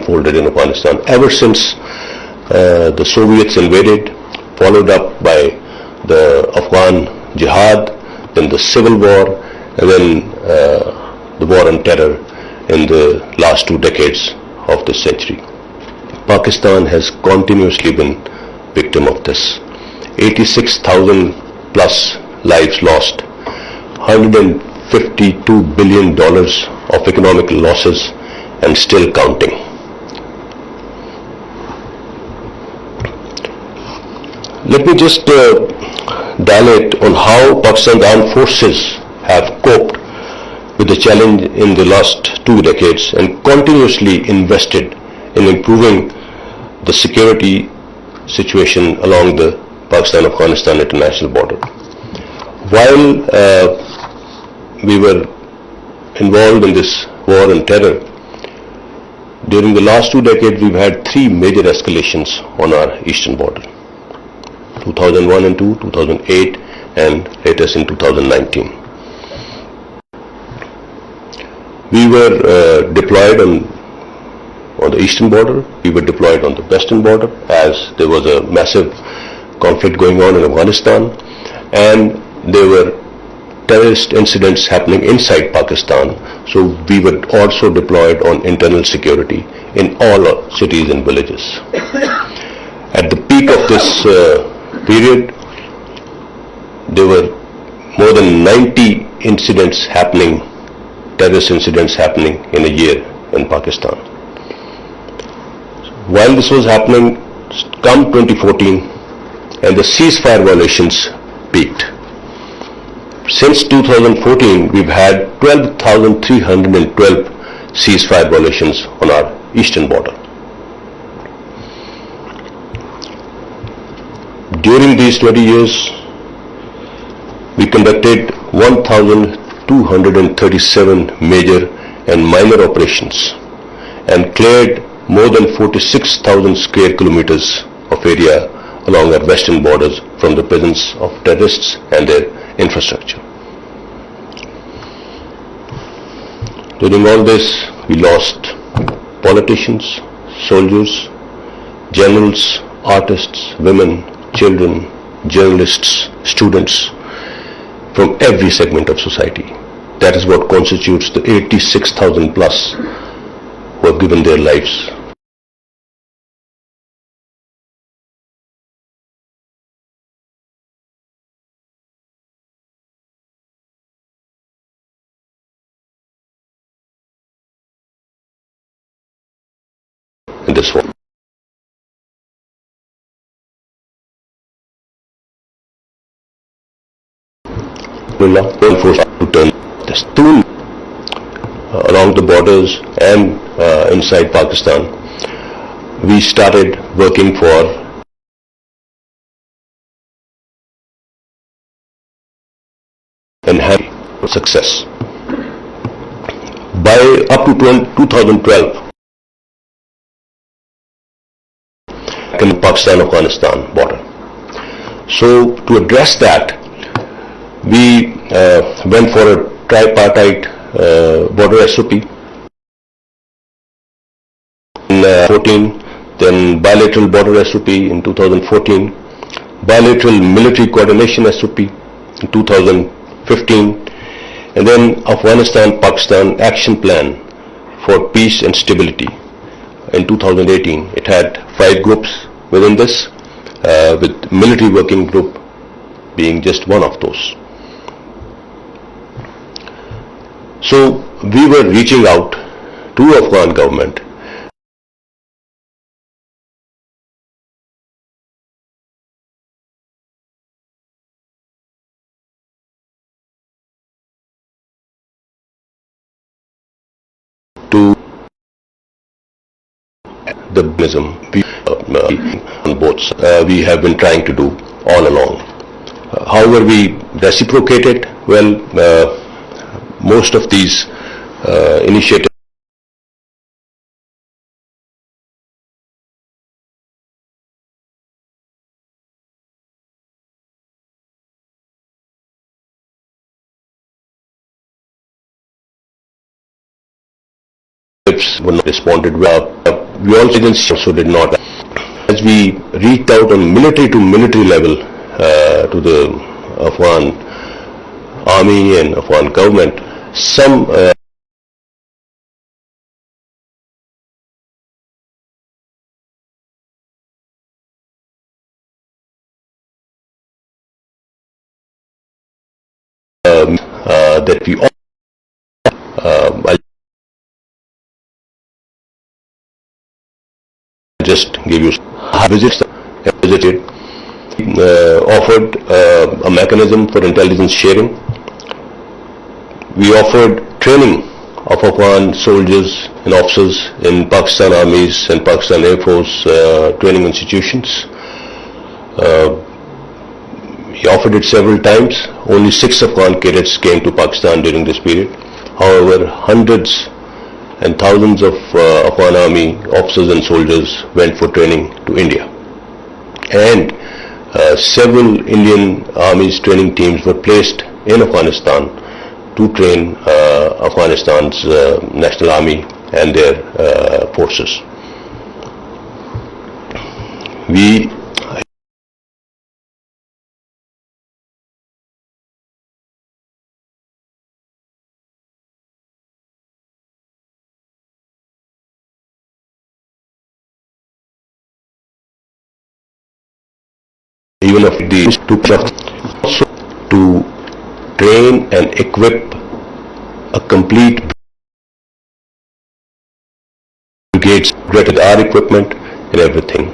unfolded in Afghanistan ever since the Soviets invaded, followed up by the Afghan Jihad, then the Civil War, and then the war on terror in the last 2 decades of this century. Pakistan has continuously been victim of this. 86,000 plus lives lost, $152 billion of economic losses, and still counting. Let me just dilate on how Pakistan's armed forces have coped with the challenge in the last 2 decades and continuously invested in improving the security situation along the Pakistan-Afghanistan international border. While we were involved in this war on terror, during the last 2 decades we've had 3 major escalations on our eastern border. 2001 and 2, 2008, and latest in 2019. We were deployed on the eastern border, we were deployed on the western border as there was a massive conflict going on in Afghanistan, and there were terrorist incidents happening inside Pakistan, so we were also deployed on internal security in all our cities and villages. At the peak of this period, there were more than 90 incidents happening, terrorist incidents happening in a year in Pakistan. While this was happening, come 2014, and the ceasefire violations peaked. Since 2014, we've had 12,312 ceasefire violations on our eastern border. During these 20 years, we conducted 1,237 major and minor operations and cleared more than 46,000 square kilometers of area along our western borders from the presence of terrorists and their infrastructure. During all this, we lost politicians, soldiers, generals, artists, women, children, journalists, students from every segment of society. That is what constitutes the 86,000 plus who have given their lives. In this war. Forced to turn this soon along the borders and inside Pakistan. We started working for enhanced success. By up to 2012, in the Pakistan-Afghanistan border. So to address that, we went for a tripartite border SOP in 14, then bilateral border SOP in 2014, bilateral military coordination SOP in 2015, and then Afghanistan-Pakistan Action Plan for Peace and Stability in 2018. It had 5 groups within this, with military working group being just one of those. So we were reaching out to Afghan government to the Buddhism on both sides. We have been trying to do all along. However, we reciprocated. Well, most of these initiatives were not responded well. we also did not. As we reached out on military to military level to the Afghan army and Afghan government, some that we all I'll just give you visited offered a mechanism for intelligence sharing. We offered training of Afghan soldiers and officers in Pakistan armies and Pakistan Air Force training institutions. We offered it several times. Only 6 Afghan cadets came to Pakistan during this period. However, hundreds and thousands of Afghan army officers and soldiers went for training to India. And several Indian army's training teams were placed in Afghanistan to train Afghanistan's national army and their forces. We even of these to train and equip a complete brigades with our equipment and everything.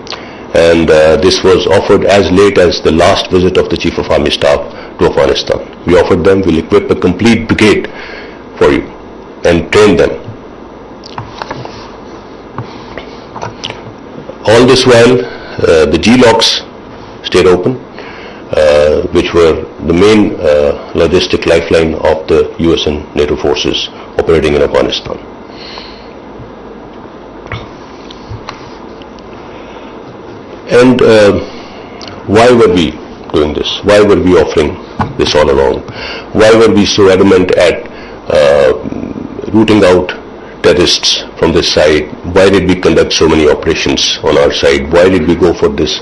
And this was offered as late as the last visit of the Chief of Army Staff to Afghanistan. We offered them, we'll equip a complete brigade for you and train them. All this while, the GLOCs stayed open, which were the main logistic lifeline of the US and NATO forces operating in Afghanistan. And why were we doing this? Why were we offering this all along? Why were we so adamant at rooting out terrorists from this side? Why did we conduct so many operations on our side? Why did we go for this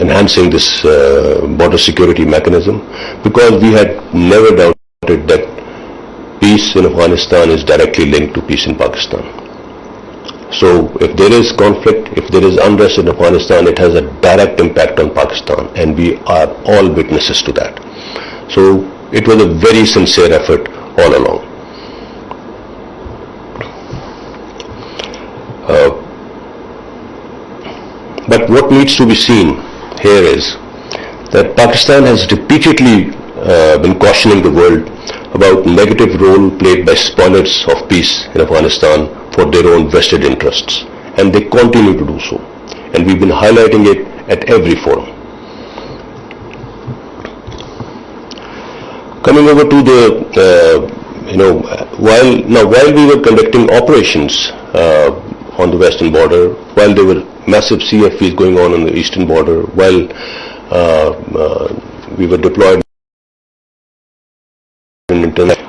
enhancing this border security mechanism? Because we had never doubted that peace in Afghanistan is directly linked to peace in Pakistan. So if there is conflict, if there is unrest in Afghanistan, it has a direct impact on Pakistan, and we are all witnesses to that. So it was a very sincere effort all along. But what needs to be seen here is that Pakistan has repeatedly been cautioning the world about negative role played by spoilers of peace in Afghanistan for their own vested interests, and they continue to do so. And we've been highlighting it at every forum. Coming over to the, while we were conducting operations on the western border, while there were massive CFVs going on the eastern border, while we were deployed in internet,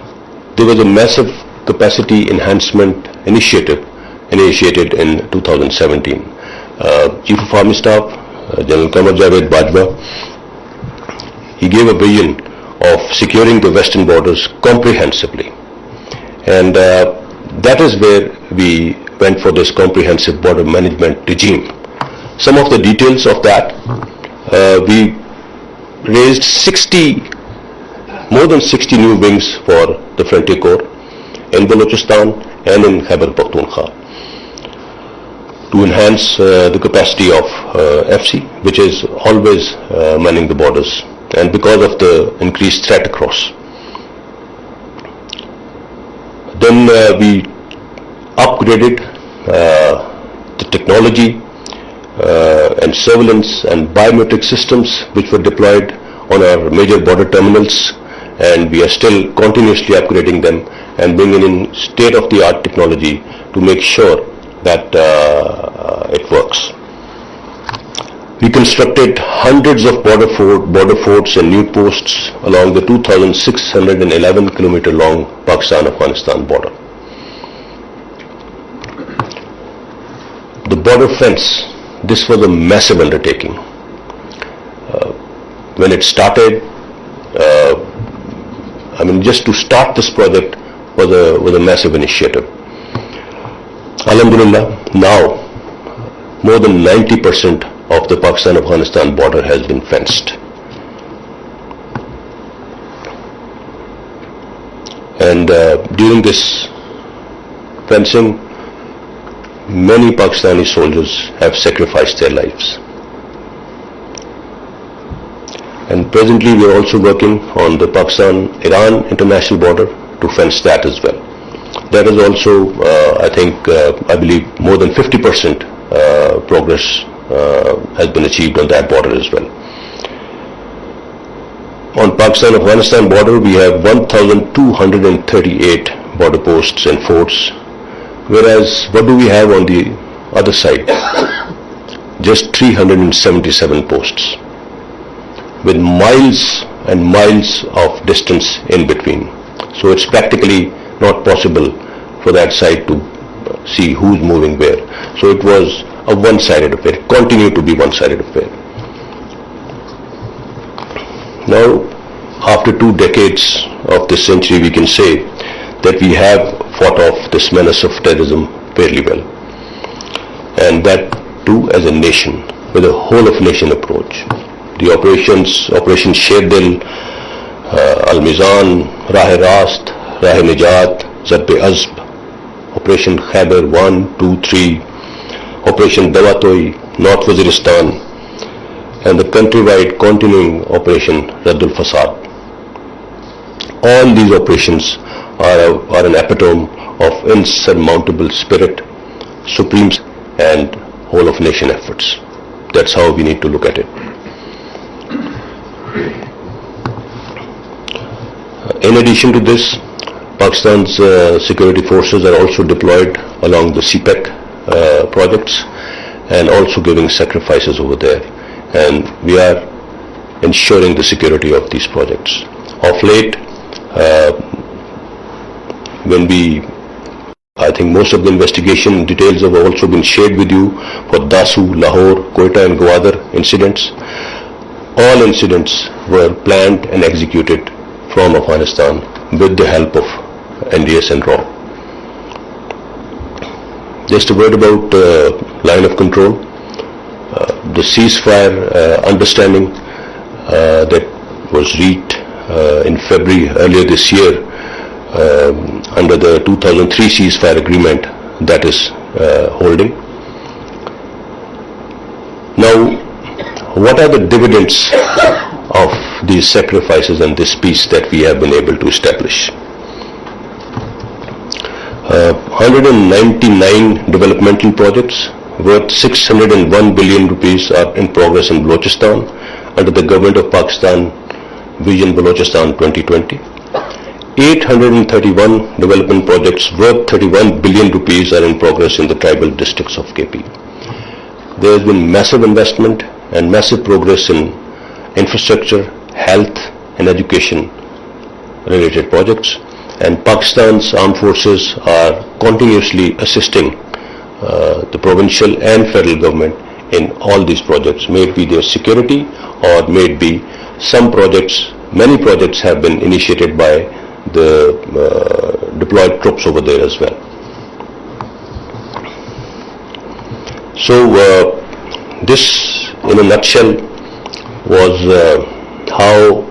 there was a massive capacity enhancement initiative initiated in 2017. Chief of Army Staff, General Qamar Javed Bajwa, he gave a vision of securing the western borders comprehensively. And that is where we went for this comprehensive border management regime. Some of the details of that, we raised more than 60 new wings for the Frontier Corps in Balochistan and in Khyber Pakhtunkhwa to enhance the capacity of FC, which is always manning the borders, and because of the increased threat across. Then we upgraded the technology and surveillance and biometric systems which were deployed on our major border terminals, and we are still continuously upgrading them and bringing in state-of-the-art technology to make sure that it works. We constructed hundreds of border forts and new posts along the 2,611 kilometer long Pakistan-Afghanistan border. The border fence, this was a massive undertaking. When it started, just to start this project was a massive initiative. Alhamdulillah, now more than 90% of the Pakistan-Afghanistan border has been fenced. And during this fencing, many Pakistani soldiers have sacrificed their lives. And presently we are also working on the Pakistan-Iran international border to fence that as well. That is also, I believe, more than 50% progress has been achieved on that border as well. On Pakistan-Afghanistan border, we have 1,238 border posts and forts, whereas what do we have on the other side? Just 377 posts, with miles and miles of distance in between. So it's practically not possible for that side to see who's moving where. So it was a one-sided affair, continued to be one-sided affair. Now, after 2 decades of this century, we can say that we have fought off this menace of terrorism fairly well. And that too as a nation, with a whole-of-nation approach. The Operation Sherdil, Al-Mizan, Rah-e-Rast, Rah-e-Nijat, Zarb-e-Azb, Operation Khyber 1, 2, 3, Operation Dawatoi, North Waziristan, and the countrywide continuing Operation Raddul Fasad. All these operations are an epitome of insurmountable spirit, supreme and whole-of-nation efforts. That's how we need to look at it. In addition to this, Pakistan's security forces are also deployed along the CPEC projects and also giving sacrifices over there. And we are ensuring the security of these projects. Of late, I think most of the investigation details have also been shared with you for Dasu, Lahore, Quetta and Gwadar incidents. All incidents were planned and executed from Afghanistan with the help of NDS and RAW. Just a word about line of control. The ceasefire understanding that was reached in February earlier this year under the 2003 ceasefire agreement, that is holding. Now, what are the dividends of these sacrifices and this peace that we have been able to establish? 199 developmental projects worth 601 billion rupees are in progress in Balochistan under the Government of Pakistan Vision Balochistan 2020. 831 development projects worth 31 billion rupees are in progress in the tribal districts of KP. There has been massive investment and massive progress in infrastructure, health and education related projects, and Pakistan's armed forces are continuously assisting the provincial and federal government in all these projects, may it be their security or may it be some projects. Many projects have been initiated by the deployed troops over there as well. So this in a nutshell was how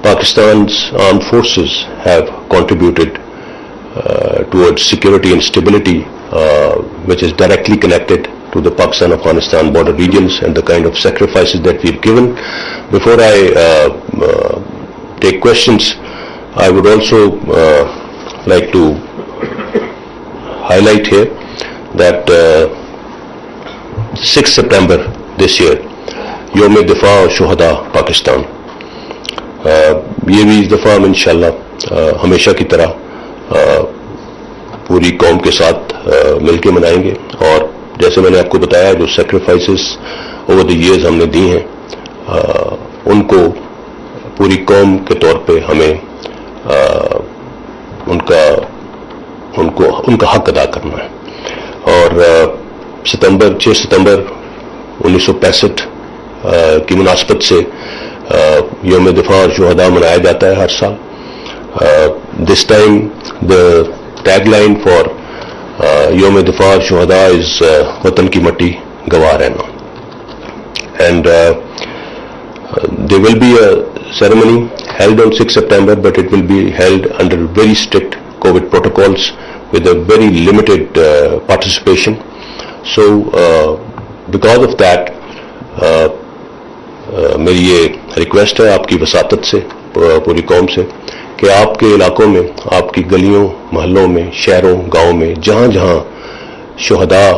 Pakistan's armed forces have contributed towards security and stability, which is directly connected to the Pakistan-Afghanistan border regions and the kind of sacrifices that we've given. Before I take questions, I would also like to highlight here that 6 September this year, Yom Difa Shuhada Pakistan. یہ بھی اس دفعہ ہم انشاءاللہ ہمیشہ کی طرح پوری قوم کے ساتھ مل کے منائیں گے، اور جیسے میں نے آپ کو بتایا جو سیکریفائسز اوور دی ایئرز ہم نے دی ہیں ان کو پوری قوم کے طور پہ ہمیں ان کا حق ادا کرنا ہے. اور 6 ستمبر 1965 کی مناسبت سے یوم دفاع اور شہداء منایا جاتا ہے ہر سال. This time the tag line for یوم دفاع اور شہداء از وطن کی مٹی گواہ رہنا. And there will be a ceremony held on 6 September, but it will be held under very strict COVID protocols with a very limited participation. So because of that, میری یہ ریکویسٹ ہے آپ کی وساطت سے پوری قوم سے کہ آپ کے علاقوں میں، آپ کی گلیوں محلوں میں، شہروں گاؤں میں جہاں جہاں شہداء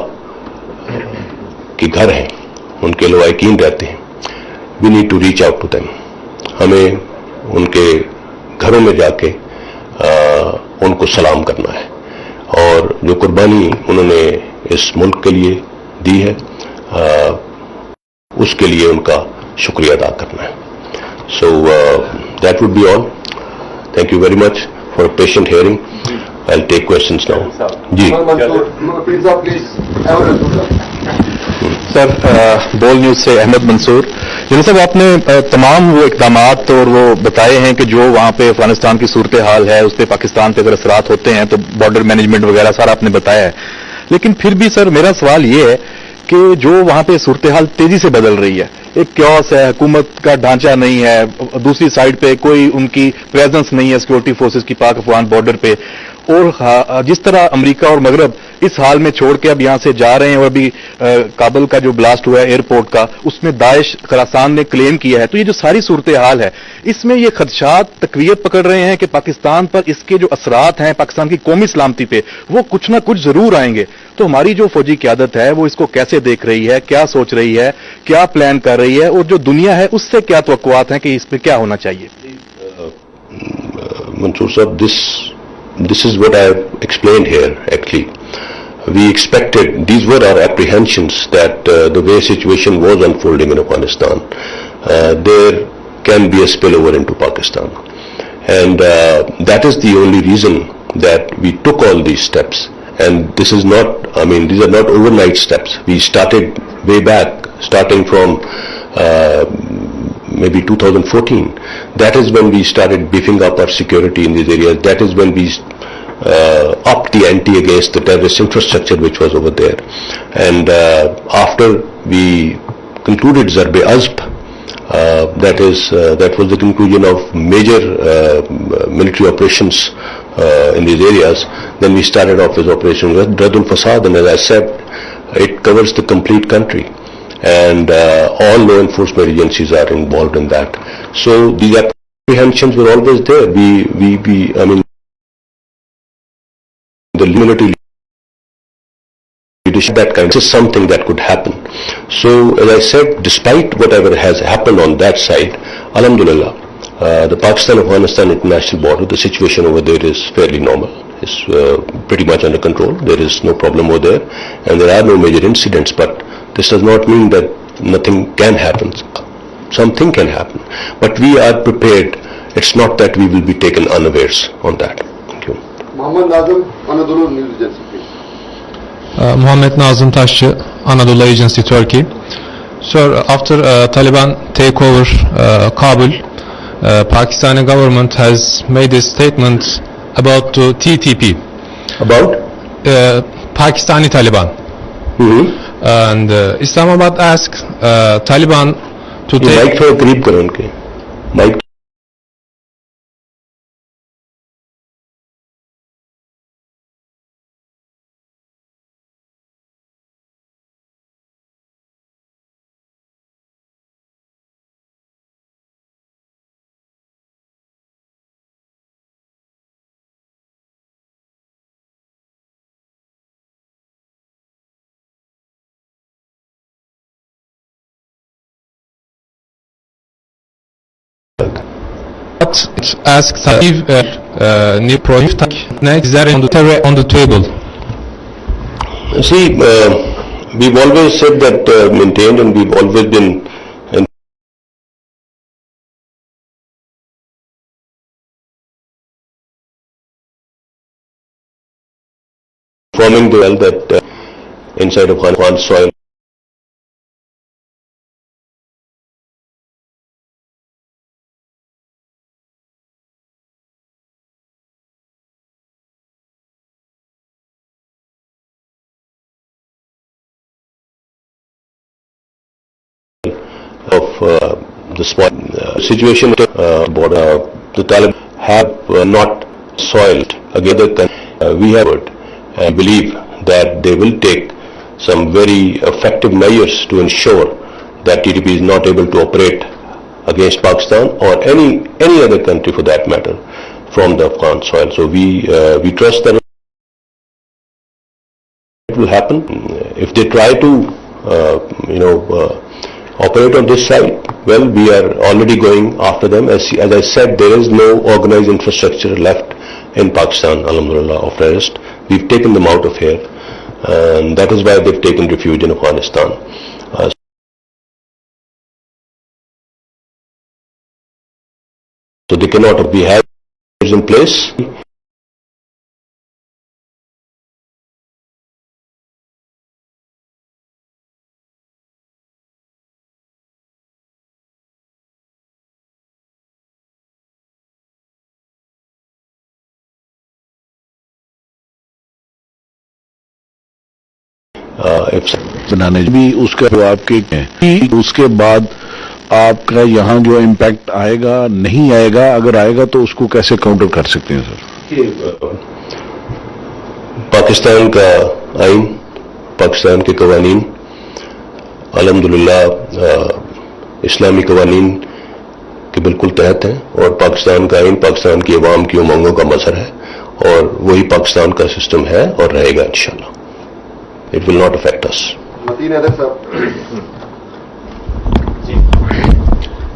کے گھر ہیں، ان کے لواحقین رہتے ہیں، we need to reach out to them. ہمیں ان کے گھروں میں جا کے ان کو سلام کرنا ہے، اور جو قربانی انہوں نے اس ملک کے لیے دی ہے اس کے لیے ان کا شکریہ ادا کرنا ہے. So that would be all. Thank you very much for a patient hearing. I'll take questions now. جی سر، بول نیوز سے احمد منصور. جناب صاحب، آپ نے تمام وہ اقدامات اور وہ بتائے ہیں کہ جو وہاں پہ افغانستان کی صورتحال ہے اس پہ پاکستان پہ اگر اثرات ہوتے ہیں تو بارڈر مینجمنٹ وغیرہ سارا آپ نے بتایا ہے، لیکن پھر بھی سر میرا سوال یہ ہے کہ جو وہاں پہ صورتحال تیزی سے بدل رہی ہے، ایک کیوس ہے، حکومت کا ڈھانچہ نہیں ہے، دوسری سائڈ پہ کوئی ان کی پریزنس نہیں ہے سیکورٹی فورسز کی پاک افغان بارڈر پہ، اور جس طرح امریکہ اور مغرب اس حال میں چھوڑ کے اب یہاں سے جا رہے ہیں، اور ابھی کابل کا جو بلاسٹ ہوا ہے ایئرپورٹ کا، اس میں داعش خراسان نے کلیم کیا ہے. تو یہ جو ساری صورتحال ہے، اس میں یہ خدشات تقویت پکڑ رہے ہیں کہ پاکستان پر اس کے جو اثرات ہیں پاکستان کی قومی سلامتی پہ وہ کچھ نہ کچھ ضرور آئیں گے. تو ہماری جو فوجی قیادت ہے وہ اس کو کیسے دیکھ رہی ہے، کیا سوچ رہی ہے، کیا پلان کر رہی ہے، اور جو دنیا ہے اس سے کیا توقعات ہیں کہ اس پہ کیا ہونا چاہیے؟ منصور صاحب، this is what I have explained here actually. We expected, these were our apprehensions, that the way situation was unfolding in Afghanistan, there can be a spillover into Pakistan. And that is the only reason that we took all these steps. And this is not, I mean, these are not overnight steps. We started way back, starting from maybe 2014. That is when we started beefing up our security in these areas. That is when we upped the ante against the terrorist infrastructure which was over there. And after we concluded Zarb-e-Azb, that was the conclusion of major military operations in these areas. Then we started off with Operation Raddul Fasad, and as I said, it covers the complete country, and all law enforcement agencies are involved in that. So these apprehensions were always there. I mean, the military leadership, that kind, this is something that could happen. So as I said, despite whatever has happened on that side, alhamdulillah, the Pakistan-Afghanistan international border, the situation over there is fairly normal. It's pretty much under control. There is no problem over there, and there are no major incidents. But this does not mean that nothing can happen. Something can happen, but we are prepared. It's not that we will be taken unawares on that. Thank you. Muhammed Nazım, Anadolu News Agency. Muhammed Nazım Taşçı, Anadolu Agency, Turkey. Sir, after Taliban takeover Kabul, Pakistani government has made a statement about TTP. About? Pakistani Taliban. And Islamabad asked Taliban to take... Mic थोड़ा करीब करो उनके. Mic. asked new project next on the table. See, we've always said that, maintained, and we've always been informing the world that inside Afghan soil. Of the situation border, the Taliban have not soiled against we have heard and believe that they will take some very effective measures to ensure that TTP is not able to operate against Pakistan or any other country for that matter from the Afghan soil. So we trust that it will happen. If they try to operate on this side, well, we are already going after them. As I said, there is no organized infrastructure left in Pakistan, alhamdulillah, of terrorists. We've taken them out of here, and that is why they've taken refuge in Afghanistan. So they cannot be had in place. बनाने भी उसका जवाब के उसके बाद आपका यहाँ जो इम्पैक्ट आएगा नहीं आएगा, अगर आएगा तो उसको कैसे काउंटर कर सकते हैं सर? पाकिस्तान का आइन, पाकिस्तान के कवानीन अल्हम्दुलिल्लाह इस्लामी कवानीन के बिल्कुल तहत हैं और पाकिस्तान का आइन पाकिस्तान की अवाम की उमंगों का मजहर है और वही पाकिस्तान का सिस्टम है और रहेगा इंशाल्लाह. It will not affect us.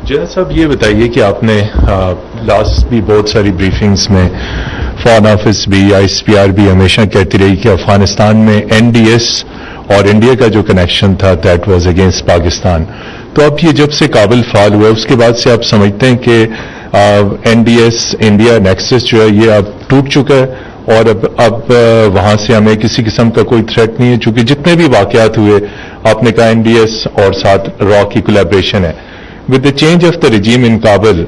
General साहब, ये बताइए कि आपने लास्ट भी बहुत सारी ब्रीफिंग्स में फॉरेन ऑफिस भी, ICPR भी हमेशा कहती रही कि अफगानिस्तान में NDS और इंडिया का जो कनेक्शन था दैट वाज अगेंस्ट पाकिस्तान. तो अब ये जब से काबुल फाल हुआ उसके बाद से आप समझते हैं कि NDS इंडिया नेक्सस जो है ये अब टूट चुका है और अब वहां से हमें किसी किस्म का कोई थ्रेट नहीं है, चूंकि जितने भी वाकयात हुए आपने कहा NDS और साथ रॉ की कोलैबोरेशन है. With the change of the regime in Kabul,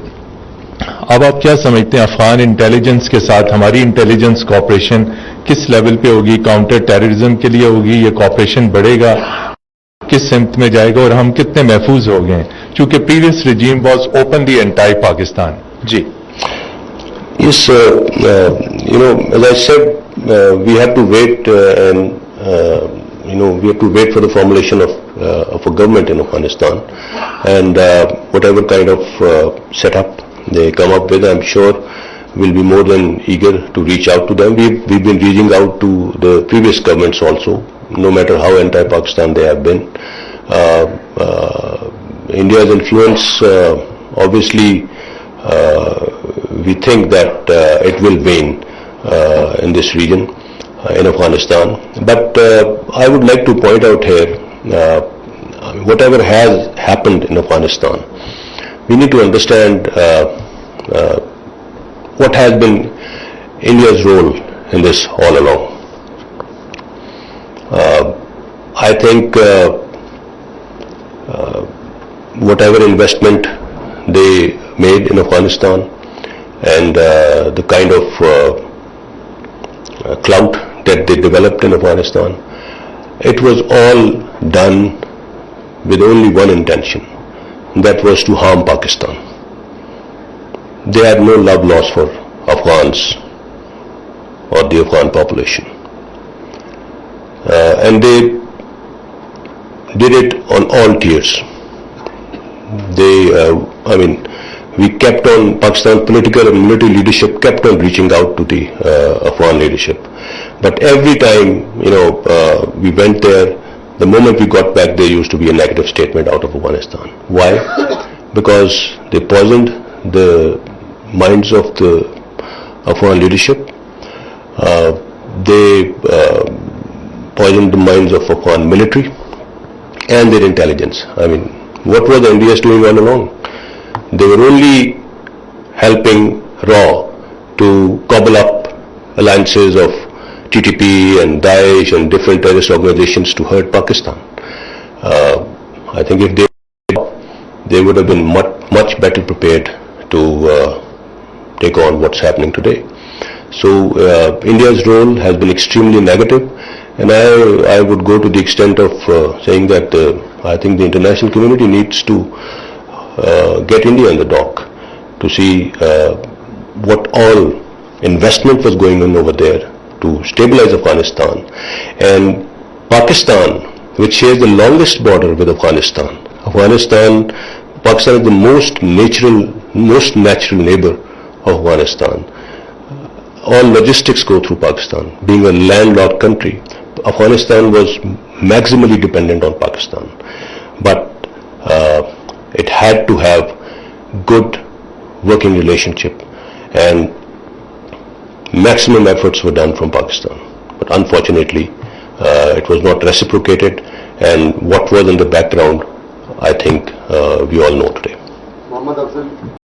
अब आप क्या समझते हैं अफगान इंटेलिजेंस के साथ हमारी इंटेलिजेंस कॉपरेशन किस लेवल पे होगी? काउंटर टेररिज्म के लिए होगी? ये कॉपरेशन बढ़ेगा? किस सिमत में जाएगा और हम कितने महफूज हो गए? चूंकि previous regime was open the entire Pakistan. जी. Yes, as I said, we have to wait we have to wait for the formulation of a government in Afghanistan, and whatever kind of setup they come up with, I'm sure we'll be more than eager to reach out to them. We've been reaching out to the previous governments also, no matter how anti-Pakistan they have been. India's influence, obviously, we think that it will wane in this region, in Afghanistan. But I would like to point out here, whatever has happened in Afghanistan, we need to understand what has been India's role in this all along. I think whatever investment they made in Afghanistan and the kind of clout that they developed in Afghanistan, it was all done with only one intention, that was to harm Pakistan. They had no love lost for Afghans or the Afghan population, and they did it on all tiers. We kept on, Pakistan's political and military leadership kept on reaching out to the Afghan leadership. But every time, we went there, the moment we got back, there used to be a negative statement out of Afghanistan. Why? Because they poisoned the minds of the Afghan leadership. They poisoned the minds of Afghan military and their intelligence. What was the NDS doing all along? They were only helping RAW to cobble up alliances of TTP and Daesh and different terrorist organizations to hurt Pakistan. I think if they would have been much better prepared to take on what's happening today. So India's role has been extremely negative, and I would go to the extent of saying that I think the international community needs to get India on the dock to see what all investment was going on over there to stabilize Afghanistan. And Pakistan, which shares the longest border with Afghanistan, Pakistan is the most natural neighbor of Afghanistan. All logistics go through Pakistan. Being a landlocked country, Afghanistan was maximally dependent on Pakistan. But it had to have good working relationship, and maximum efforts were done from Pakistan. But unfortunately, it was not reciprocated, and what was in the background, I think we all know today. Mohammad Afzal.